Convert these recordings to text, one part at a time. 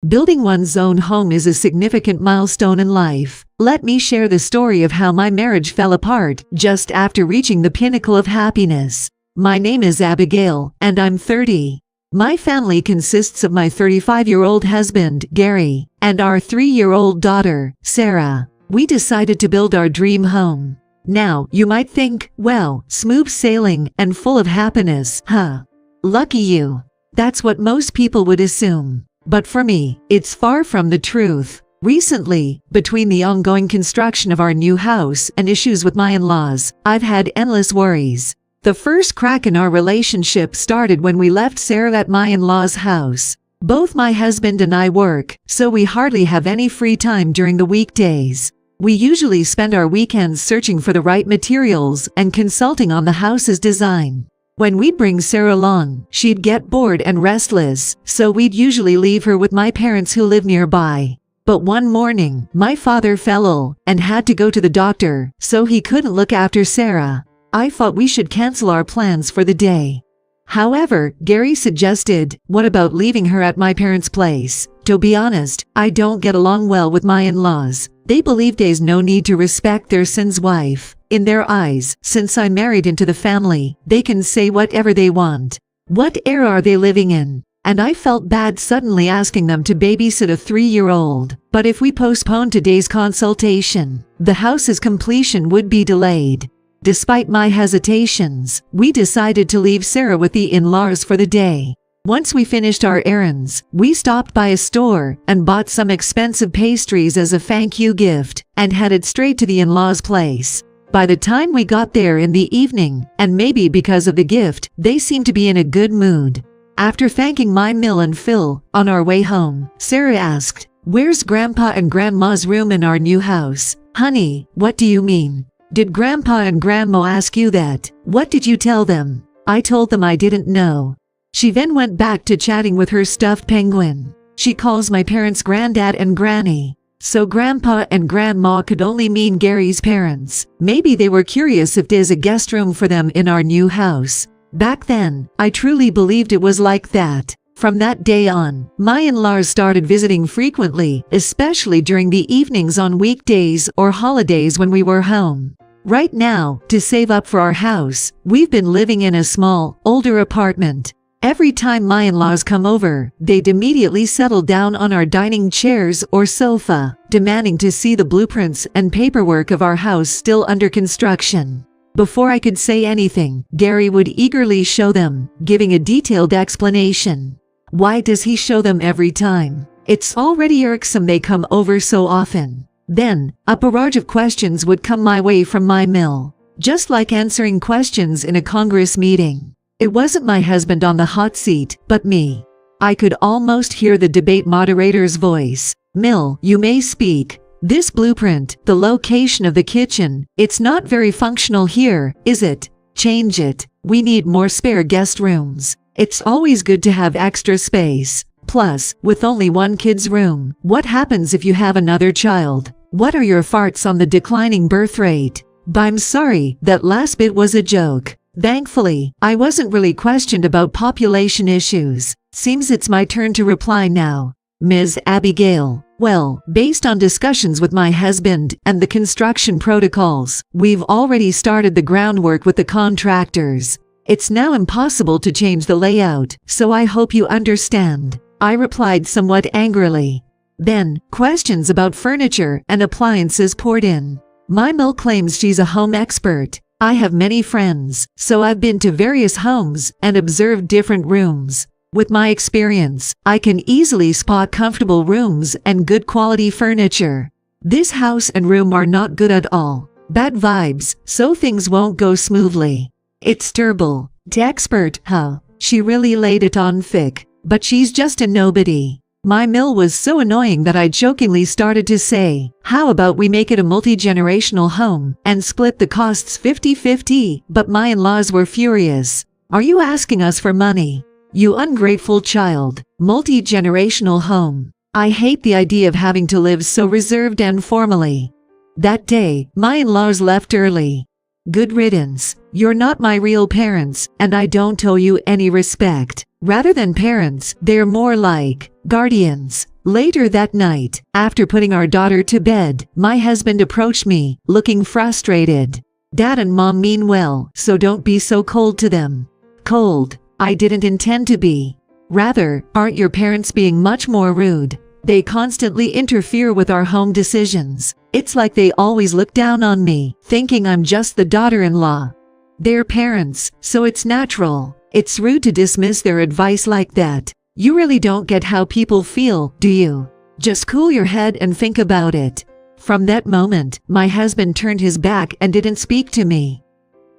Building one's own home is a significant milestone in life. Let me share the story of how my marriage fell apart just after reaching the pinnacle of happiness. My name is Abigail, and I'm 30. My family consists of my 35-year-old husband, Gary, and our 3-year-old daughter, Sarah. We decided to build our dream home. Now, you might think, well, smooth sailing and full of happiness, huh? Lucky you. That's what most people would assume. But for me, it's far from the truth. Recently, between the ongoing construction of our new house and issues with my in-laws, I've had endless worries. The first crack in our relationship started when we left Sarah at my in-laws' house. Both my husband and I work, so we hardly have any free time during the weekdays. We usually spend our weekends searching for the right materials and consulting on the house's design. When we'd bring Sarah along, she'd get bored and restless, so we'd usually leave her with my parents who live nearby. But one morning, my father fell ill and had to go to the doctor, so he couldn't look after Sarah. I thought we should cancel our plans for the day. However, Gary suggested, what about leaving her at my parents' place? To be honest, I don't get along well with my in-laws. They believe there's no need to respect their son's wife. In their eyes, since I married into the family, they can say whatever they want. What era are they living in? And I felt bad suddenly asking them to babysit a 3-year-old. But if we postponed today's consultation, the house's completion would be delayed. Despite my hesitations, we decided to leave Sarah with the in-laws for the day. Once we finished our errands, we stopped by a store and bought some expensive pastries as a thank you gift and headed straight to the in-laws' place. By the time we got there in the evening, and maybe because of the gift, they seemed to be in a good mood. After thanking my Mill and Phil, on our way home, Sarah asked, "Where's Grandpa and Grandma's room in our new house?" "Honey, what do you mean? Did Grandpa and Grandma ask you that? What did you tell them?" I told them I didn't know. She then went back to chatting with her stuffed penguin. She calls my parents Granddad and Granny. So Grandpa and Grandma could only mean Gary's parents. Maybe they were curious if there's a guest room for them in our new house. Back then, I truly believed it was like that. From that day on, my in-laws started visiting frequently, especially during the evenings on weekdays or holidays when we were home. Right now, to save up for our house, we've been living in a small, older apartment. Every time my in-laws come over, they'd immediately settle down on our dining chairs or sofa, demanding to see the blueprints and paperwork of our house still under construction. Before I could say anything, Gary would eagerly show them, giving a detailed explanation. Why does he show them every time? It's already irksome they come over so often. Then, a barrage of questions would come my way from my mill, just like answering questions in a Congress meeting. It wasn't my husband on the hot seat, but me. I could almost hear the debate moderator's voice. "Mill, you may speak. This blueprint, the location of the kitchen, it's not very functional here, is it? Change it. We need more spare guest rooms. It's always good to have extra space. Plus, with only one kid's room, what happens if you have another child? What are your thoughts on the declining birth rate?" I'm sorry, that last bit was a joke. Thankfully, I wasn't really questioned about population issues. Seems it's my turn to reply now. Ms. Abigail. Well, based on discussions with my husband and the construction protocols, we've already started the groundwork with the contractors. It's now impossible to change the layout, so I hope you understand. I replied somewhat angrily. Then, questions about furniture and appliances poured in. My mill claims she's a home expert. I have many friends, so I've been to various homes and observed different rooms. With my experience, I can easily spot comfortable rooms and good quality furniture. This house and room are not good at all. Bad vibes, so things won't go smoothly. It's terrible. The expert, huh? She really laid it on thick, but she's just a nobody. My mill was so annoying that I jokingly started to say, "How about we make it a multi-generational home and split the costs 50-50? But my in-laws were furious. "Are you asking us for money? You ungrateful child. Multi-generational home. I hate the idea of having to live so reserved and formally." That day, my in-laws left early. Good riddance. You're not my real parents, and I don't owe you any respect. Rather than parents, they're more like guardians. Later that night, after putting our daughter to bed, my husband approached me, looking frustrated. Dad and Mom mean well, so don't be so cold to them. Cold? I didn't intend to be. Rather, aren't your parents being much more rude? They constantly interfere with our home decisions. It's like they always look down on me, thinking I'm just the daughter-in-law. They're parents, so it's natural. It's rude to dismiss their advice like that. You really don't get how people feel, do you? Just cool your head and think about it. From that moment, my husband turned his back and didn't speak to me.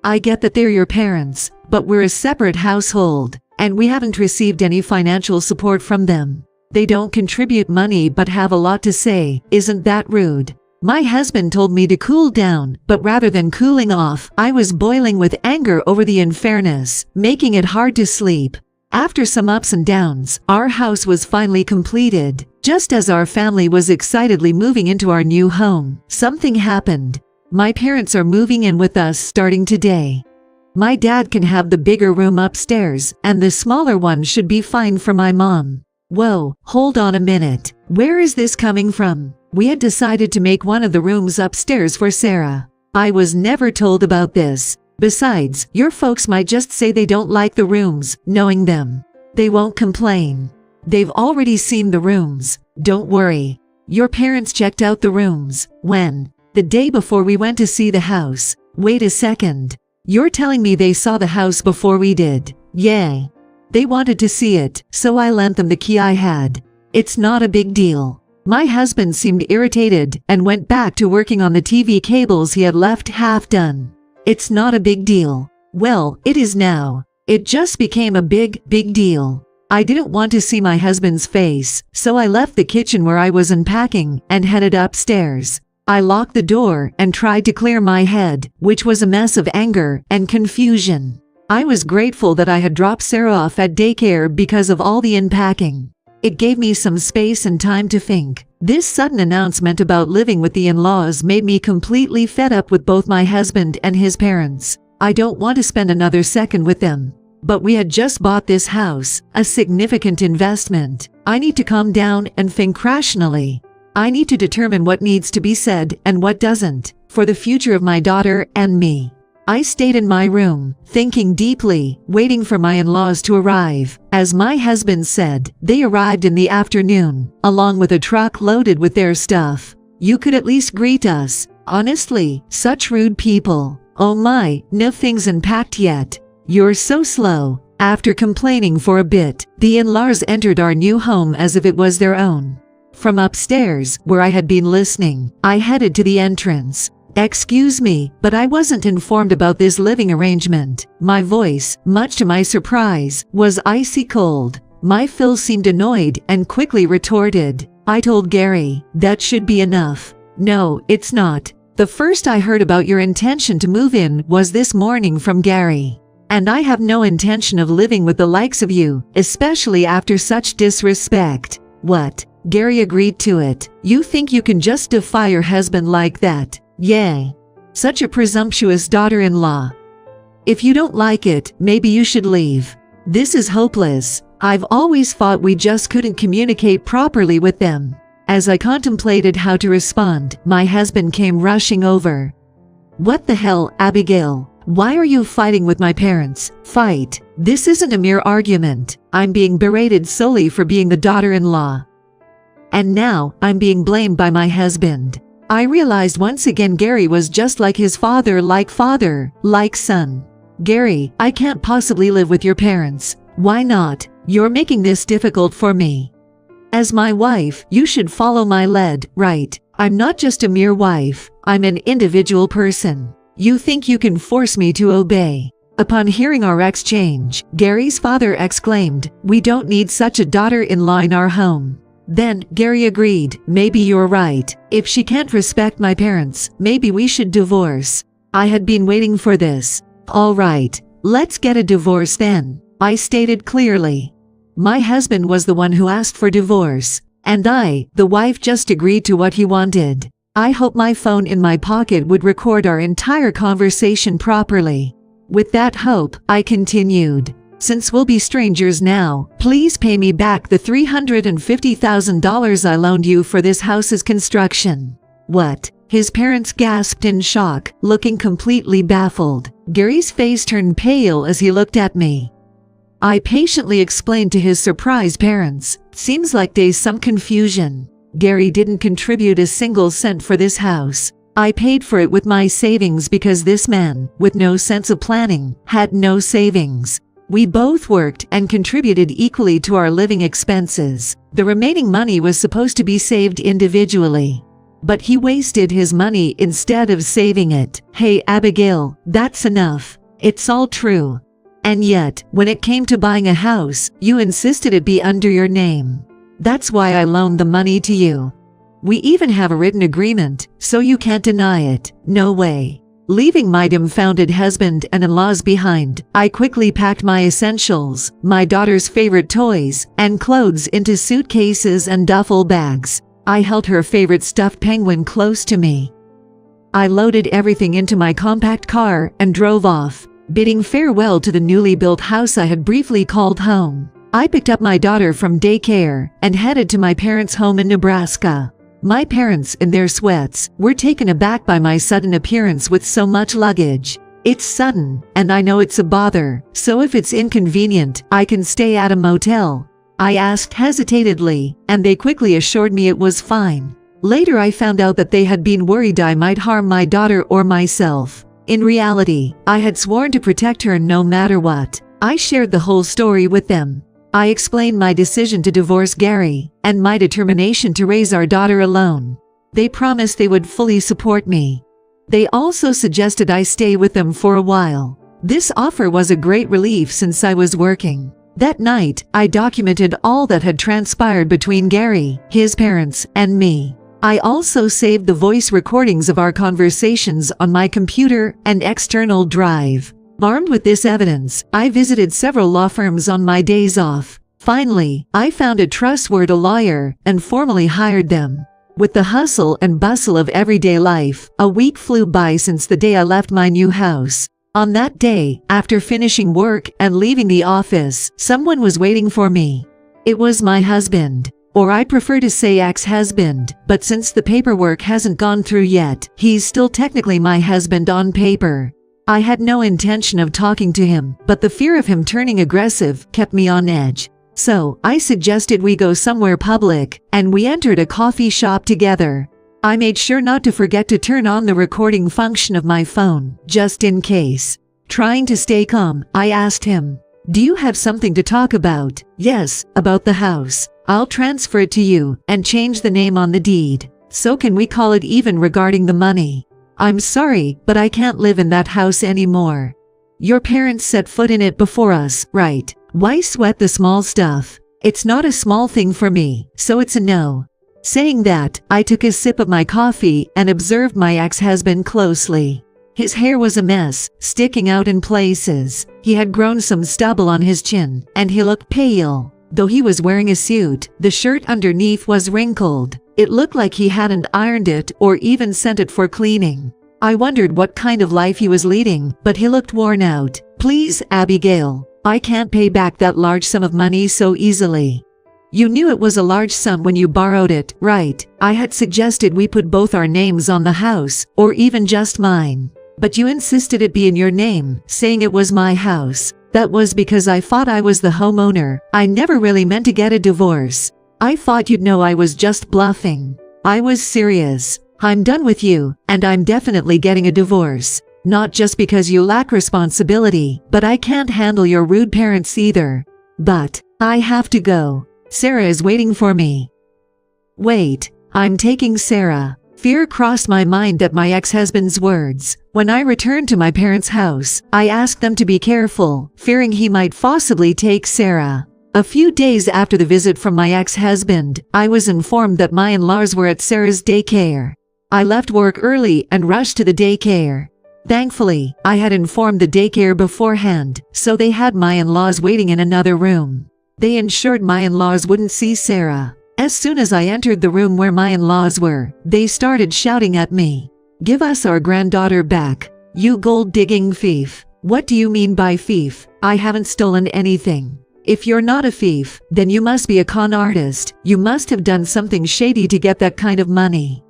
I get that they're your parents, but we're a separate household, and we haven't received any financial support from them. They don't contribute money but have a lot to say. Isn't that rude? My husband told me to cool down, but rather than cooling off, I was boiling with anger over the unfairness, making it hard to sleep. After some ups and downs, our house was finally completed. Just as our family was excitedly moving into our new home, something happened. My parents are moving in with us starting today. My dad can have the bigger room upstairs, and the smaller one should be fine for my mom. Whoa, hold on a minute. Where is this coming from? We had decided to make one of the rooms upstairs for Sarah. I was never told about this. Besides, your folks might just say they don't like the rooms, knowing them. They won't complain. They've already seen the rooms. Don't worry. Your parents checked out the rooms. When? The day before we went to see the house. Wait a second. You're telling me they saw the house before we did? Yay. They wanted to see it, so I lent them the key I had. It's not a big deal. My husband seemed irritated and went back to working on the TV cables he had left half done. It's not a big deal. Well, it is now. It just became a big deal. I didn't want to see my husband's face, so I left the kitchen where I was unpacking and headed upstairs. I locked the door and tried to clear my head, which was a mess of anger and confusion. I was grateful that I had dropped Sarah off at daycare because of all the unpacking. It gave me some space and time to think. This sudden announcement about living with the in-laws made me completely fed up with both my husband and his parents. I don't want to spend another second with them. But we had just bought this house, a significant investment. I need to calm down and think rationally. I need to determine what needs to be said and what doesn't, for the future of my daughter and me. I stayed in my room, thinking deeply, waiting for my in-laws to arrive. As my husband said, they arrived in the afternoon, along with a truck loaded with their stuff. You could at least greet us. Honestly, such rude people. Oh my, nothing's unpacked yet. You're so slow. After complaining for a bit, the in-laws entered our new home as if it was their own. From upstairs, where I had been listening, I headed to the entrance. Excuse me, but I wasn't informed about this living arrangement. My voice, much to my surprise, was icy cold. My Phil seemed annoyed and quickly retorted. I told Gary, that should be enough. No, it's not. The first I heard about your intention to move in was this morning from Gary. And I have no intention of living with the likes of you, especially after such disrespect. What? Gary agreed to it. You think you can just defy your husband like that? Yay. Such a presumptuous daughter-in-law. If you don't like it, maybe you should leave. This is hopeless. I've always thought we just couldn't communicate properly with them. As I contemplated how to respond, my husband came rushing over. What the hell, Abigail? Why are you fighting with my parents? Fight. This isn't a mere argument. I'm being berated solely for being the daughter-in-law. And now, I'm being blamed by my husband. I realized once again Gary was just like his father, like son. Gary, I can't possibly live with your parents. Why not? You're making this difficult for me. As my wife, you should follow my lead, right? I'm not just a mere wife. I'm an individual person. You think you can force me to obey? Upon hearing our exchange, Gary's father exclaimed, "We don't need such a daughter-in-law in our home." Then, Gary agreed, maybe you're right. If she can't respect my parents, maybe we should divorce. I had been waiting for this. All right, let's get a divorce then, I stated clearly. My husband was the one who asked for divorce, and I, the wife, just agreed to what he wanted. I hope my phone in my pocket would record our entire conversation properly. With that hope, I continued. Since we'll be strangers now, please pay me back the $350,000 I loaned you for this house's construction. What? His parents gasped in shock, looking completely baffled. Gary's face turned pale as he looked at me. I patiently explained to his surprised parents. Seems like there's some confusion. Gary didn't contribute a single cent for this house. I paid for it with my savings because this man, with no sense of planning, had no savings. We both worked and contributed equally to our living expenses. The remaining money was supposed to be saved individually. But he wasted his money instead of saving it. Hey Abigail, that's enough. It's all true. And yet, when it came to buying a house, you insisted it be under your name. That's why I loaned the money to you. We even have a written agreement, so you can't deny it. No way. Leaving my dumbfounded husband and in-laws behind, I quickly packed my essentials, my daughter's favorite toys, and clothes into suitcases and duffel bags. I held her favorite stuffed penguin close to me. I loaded everything into my compact car and drove off, bidding farewell to the newly built house I had briefly called home. I picked up my daughter from daycare and headed to my parents' home in Nebraska. My parents, in their sweats, were taken aback by my sudden appearance with so much luggage. It's sudden, and I know it's a bother, so if it's inconvenient, I can stay at a motel. I asked hesitatedly, and they quickly assured me it was fine. Later I found out that they had been worried I might harm my daughter or myself. In reality, I had sworn to protect her no matter what. I shared the whole story with them. I explained my decision to divorce Gary, and my determination to raise our daughter alone. They promised they would fully support me. They also suggested I stay with them for a while. This offer was a great relief since I was working. That night, I documented all that had transpired between Gary, his parents, and me. I also saved the voice recordings of our conversations on my computer and external drive. Armed with this evidence, I visited several law firms on my days off. Finally, I found a trustworthy lawyer and formally hired them. With the hustle and bustle of everyday life, a week flew by since the day I left my new house. On that day, after finishing work and leaving the office, someone was waiting for me. It was my husband, or I prefer to say ex-husband, but since the paperwork hasn't gone through yet, he's still technically my husband on paper. I had no intention of talking to him, but the fear of him turning aggressive kept me on edge. So, I suggested we go somewhere public, and we entered a coffee shop together. I made sure not to forget to turn on the recording function of my phone, just in case. Trying to stay calm, I asked him, "Do you have something to talk about?" "Yes, about the house. I'll transfer it to you, and change the name on the deed. So can we call it even regarding the money? I'm sorry, but I can't live in that house anymore. Your parents set foot in it before us, right? Why sweat the small stuff? It's not a small thing for me, so it's a no." Saying that, I took a sip of my coffee and observed my ex-husband closely. His hair was a mess, sticking out in places. He had grown some stubble on his chin, and he looked pale. Though he was wearing a suit, the shirt underneath was wrinkled. It looked like he hadn't ironed it or even sent it for cleaning. I wondered what kind of life he was leading, but he looked worn out. "Please, Abigail, I can't pay back that large sum of money so easily." "You knew it was a large sum when you borrowed it, right? I had suggested we put both our names on the house, or even just mine. But you insisted it be in your name, saying it was my house. That was because I thought I was the homeowner. I never really meant to get a divorce. I thought you'd know I was just bluffing. I was serious. I'm done with you, and I'm definitely getting a divorce. Not just because you lack responsibility, but I can't handle your rude parents either. But I have to go. Sarah is waiting for me." "Wait, I'm taking Sarah." Fear crossed my mind at my ex-husband's words. When I returned to my parents' house, I asked them to be careful, fearing he might possibly take Sarah. A few days after the visit from my ex-husband, I was informed that my in-laws were at Sarah's daycare. I left work early and rushed to the daycare. Thankfully, I had informed the daycare beforehand, so they had my in-laws waiting in another room. They ensured my in-laws wouldn't see Sarah. As soon as I entered the room where my in-laws were, they started shouting at me. "Give us our granddaughter back, you gold-digging thief." "What do you mean by thief? I haven't stolen anything." "If you're not a thief, then you must be a con artist. You must have done something shady to get that kind of money.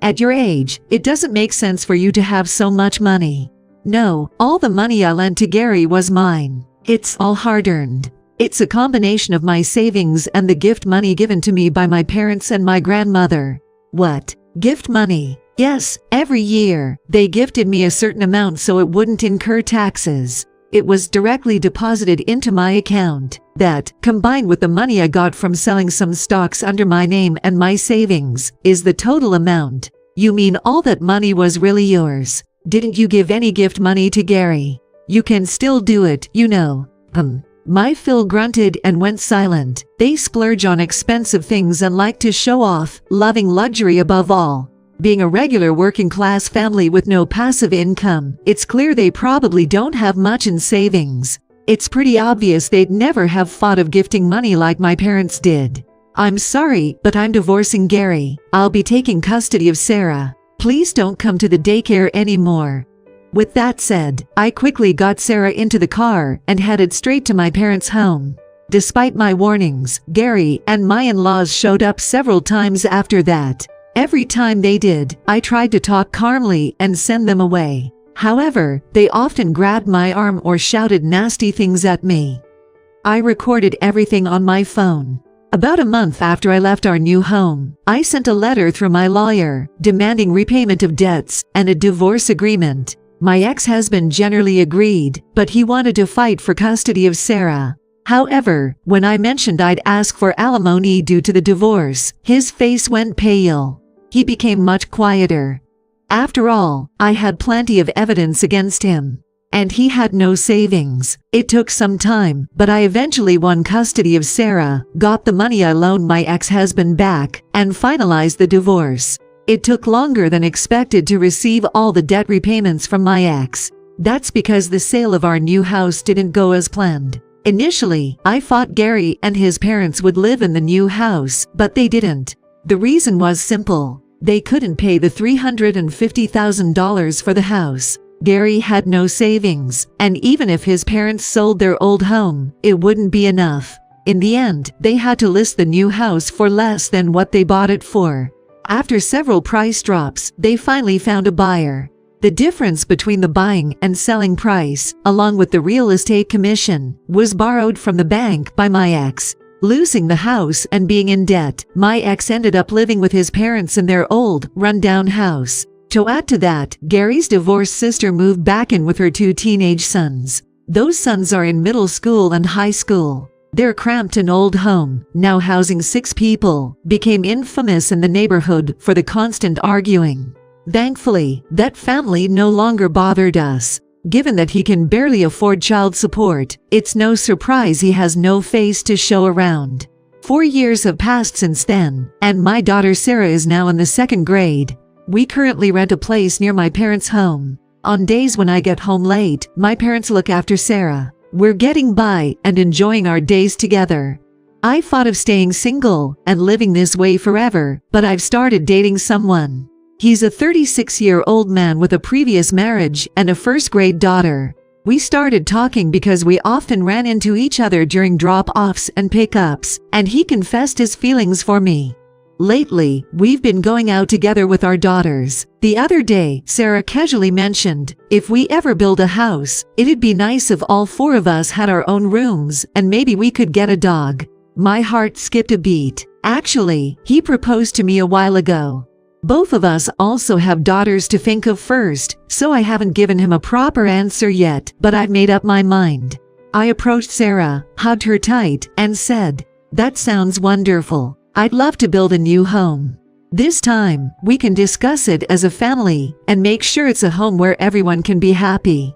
At your age, it doesn't make sense for you to have so much money." "No, all the money I lent to Gary was mine. It's all hard-earned. It's a combination of my savings and the gift money given to me by my parents and my grandmother." "What? Gift money?" "Yes, every year, they gifted me a certain amount so it wouldn't incur taxes. It was directly deposited into my account. That, combined with the money I got from selling some stocks under my name and my savings, is the total amount." "You mean all that money was really yours? Didn't you give any gift money to Gary?" "You can still do it, you know." My Phil grunted and went silent. They splurge on expensive things and like to show off, loving luxury above all. Being a regular working-class family with no passive income, it's clear they probably don't have much in savings. It's pretty obvious they'd never have thought of gifting money like my parents did. "I'm sorry, but I'm divorcing Gary. I'll be taking custody of Sarah. Please don't come to the daycare anymore." With that said, I quickly got Sarah into the car and headed straight to my parents' home. Despite my warnings, Gary and my in-laws showed up several times after that. Every time they did, I tried to talk calmly and send them away. However, they often grabbed my arm or shouted nasty things at me. I recorded everything on my phone. About a month after I left our new home, I sent a letter through my lawyer, demanding repayment of debts and a divorce agreement. My ex-husband generally agreed, but he wanted to fight for custody of Sarah. However, when I mentioned I'd ask for alimony due to the divorce, his face went pale. He became much quieter. After all, I had plenty of evidence against him. And he had no savings. It took some time, but I eventually won custody of Sarah, got the money I loaned my ex-husband back, and finalized the divorce. It took longer than expected to receive all the debt repayments from my ex. That's because the sale of our new house didn't go as planned. Initially, I thought Gary and his parents would live in the new house, but they didn't. The reason was simple. They couldn't pay the $350,000 for the house. Gary had no savings, and even if his parents sold their old home, it wouldn't be enough. In the end, they had to list the new house for less than what they bought it for. After several price drops, they finally found a buyer. The difference between the buying and selling price, along with the real estate commission, was borrowed from the bank by my ex. Losing the house and being in debt, my ex ended up living with his parents in their old, run-down house. To add to that, Gary's divorced sister moved back in with her 2 teenage sons. Those sons are in middle school and high school. Their cramped and old home, now housing 6 people, became infamous in the neighborhood for the constant arguing. Thankfully, that family no longer bothered us. Given that he can barely afford child support, it's no surprise he has no face to show around. 4 years have passed since then, and my daughter Sarah is now in the 2nd grade. We currently rent a place near my parents' home. On days when I get home late, my parents look after Sarah. We're getting by and enjoying our days together. I thought of staying single and living this way forever, but I've started dating someone. He's a 36-year-old man with a previous marriage and a 1st-grade daughter. We started talking because we often ran into each other during drop-offs and pickups, and he confessed his feelings for me. Lately, we've been going out together with our daughters. The other day, Sarah casually mentioned, if we ever build a house, it'd be nice if all 4 of us had our own rooms and maybe we could get a dog. My heart skipped a beat. Actually, he proposed to me a while ago. Both of us also have daughters to think of first, so I haven't given him a proper answer yet, but I've made up my mind. I approached Sarah, hugged her tight, and said, "That sounds wonderful. I'd love to build a new home. This time, we can discuss it as a family and make sure it's a home where everyone can be happy."